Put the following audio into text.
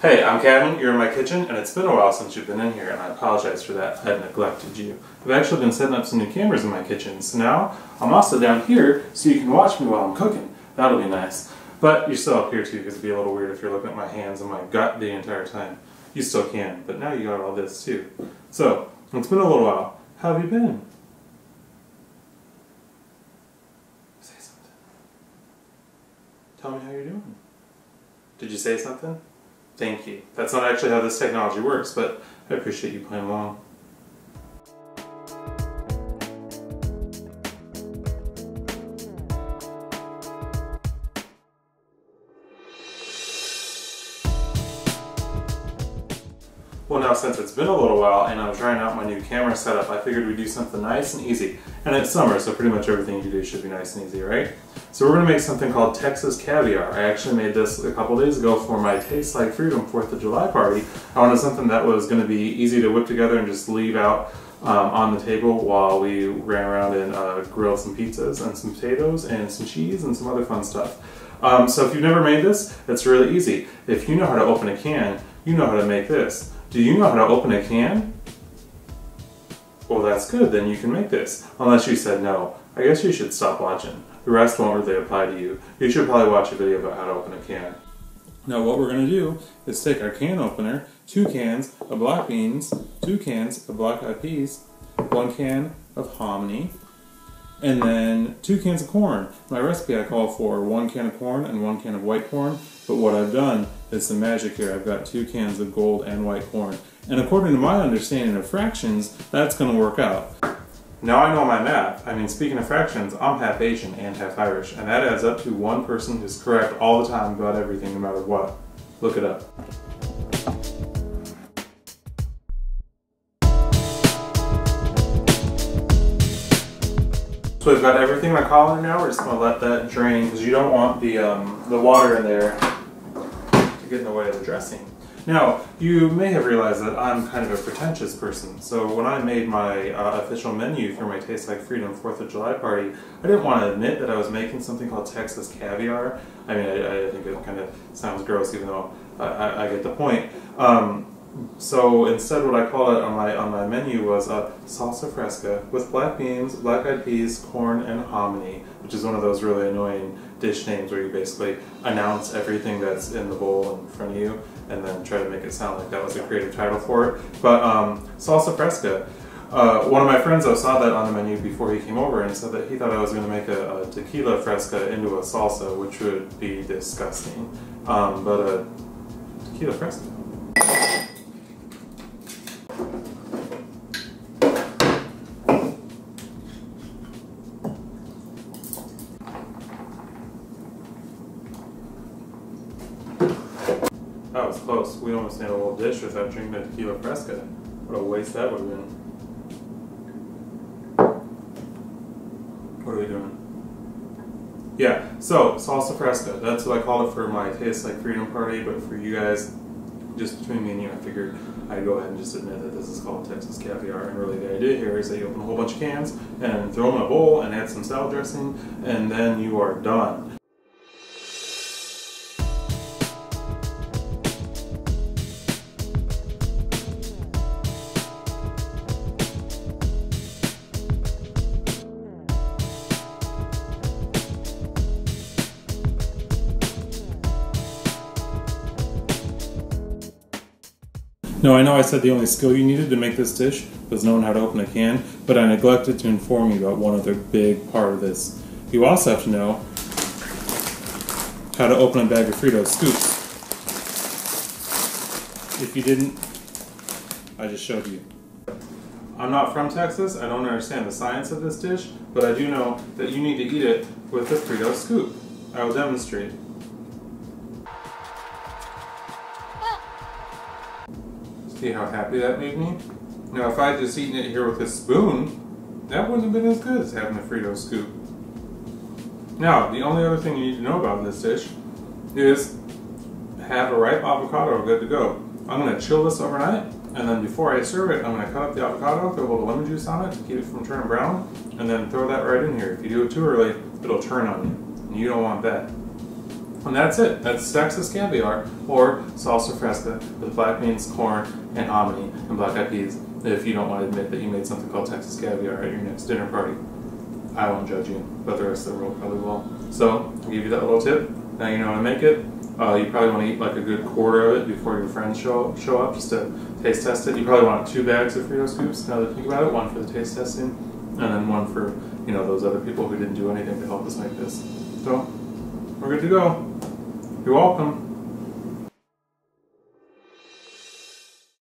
Hey, I'm Kevin, you're in my kitchen, and it's been a while since you've been in here, and I apologize for that. I've neglected you. I've actually been setting up some new cameras in my kitchen, so now I'm also down here so you can watch me while I'm cooking. That'll be nice. But you're still up here too, because it'd be a little weird if you're looking at my hands and my gut the entire time. You still can, but now you got all this too. So, it's been a little while. How have you been? Say something. Tell me how you're doing. Did you say something? Thank you. That's not actually how this technology works, but I appreciate you playing along. Well, now since it's been a little while and I'm trying out my new camera setup, I figured we'd do something nice and easy. And it's summer, so pretty much everything you do should be nice and easy, right? So we're going to make something called Texas Caviar. I actually made this a couple days ago for my Taste Like Freedom 4th of July party. I wanted something that was going to be easy to whip together and just leave out on the table while we ran around and grilled some pizzas and some potatoes and some cheese and some other fun stuff. So if you've never made this, it's really easy. If you know how to open a can, you know how to make this. Do you know how to open a can? Well, that's good, then you can make this. Unless you said no. I guess you should stop watching. The rest won't really apply to you. You should probably watch a video about how to open a can. Now what we're going to do is take our can opener, 2 cans of black beans, 2 cans of black eyed peas, 1 can of hominy, and then 2 cans of corn. My recipe I call for 1 can of corn and 1 can of white corn, but what I've done is some magic here. I've got 2 cans of gold and white corn. And according to my understanding of fractions, that's going to work out. Now I know my math. I mean, speaking of fractions, I'm half Asian and half Irish, and that adds up to one person who's correct all the time about everything, no matter what. Look it up. So we've got everything in my colander now. We're just going to let that drain because you don't want the water in there to get in the way of the dressing. Now, you may have realized that I'm kind of a pretentious person, so when I made my official menu for my Taste Like Freedom 4th of July party, I didn't want to admit that I was making something called Texas Caviar. I mean, I think it kind of sounds gross, even though I get the point. So instead what I called it on my menu was salsa fresca with black beans, black eyed peas, corn, and hominy, which is one of those really annoying dish names where you basically announce everything that's in the bowl in front of you and then try to make it sound like that was a creative title for it. But salsa fresca. One of my friends though saw that on the menu before he came over and said that he thought I was going to make a tequila fresca into a salsa, which would be disgusting. But tequila fresca. That was close. We almost made a whole dish without drinking a tequila fresca. What a waste that would have been. What are we doing? Yeah, so salsa fresca. That's what I called it for my Taste Like Freedom party, but for you guys, just between me and you, I figured I'd go ahead and just admit that this is called Texas Caviar. And really the idea here is that you open a whole bunch of cans and throw them in a bowl and add some salad dressing, and then you are done. Now I know I said the only skill you needed to make this dish was knowing how to open a can, but I neglected to inform you about one other big part of this. You also have to know how to open a bag of Frito scoops. If you didn't, I just showed you. I'm not from Texas, I don't understand the science of this dish, but I do know that you need to eat it with a Frito scoop. I will demonstrate. See how happy that made me? Now if I had just eaten it here with a spoon, that wouldn't have been as good as having a Frito scoop. Now, the only other thing you need to know about this dish is have a ripe avocado good to go. I'm going to chill this overnight, and then before I serve it, I'm going to cut up the avocado, throw a little lemon juice on it to keep it from turning brown, and then throw that right in here. If you do it too early, it'll turn on you, and you don't want that. And that's it. That's Texas Caviar, or salsa fresca with black beans, corn, and hominy, and black-eyed peas. If you don't want to admit that you made something called Texas Caviar at your next dinner party, I won't judge you, but the rest of the world probably will. So, I'll give you that little tip. Now you know how to make it. You probably want to eat like a good quarter of it before your friends show up, just to taste test it. You probably want 2 bags of Frito Scoops, now that you think about it. 1 for the taste testing, and then 1 for, you know, those other people who didn't do anything to help us make this. So, we're good to go. You're welcome.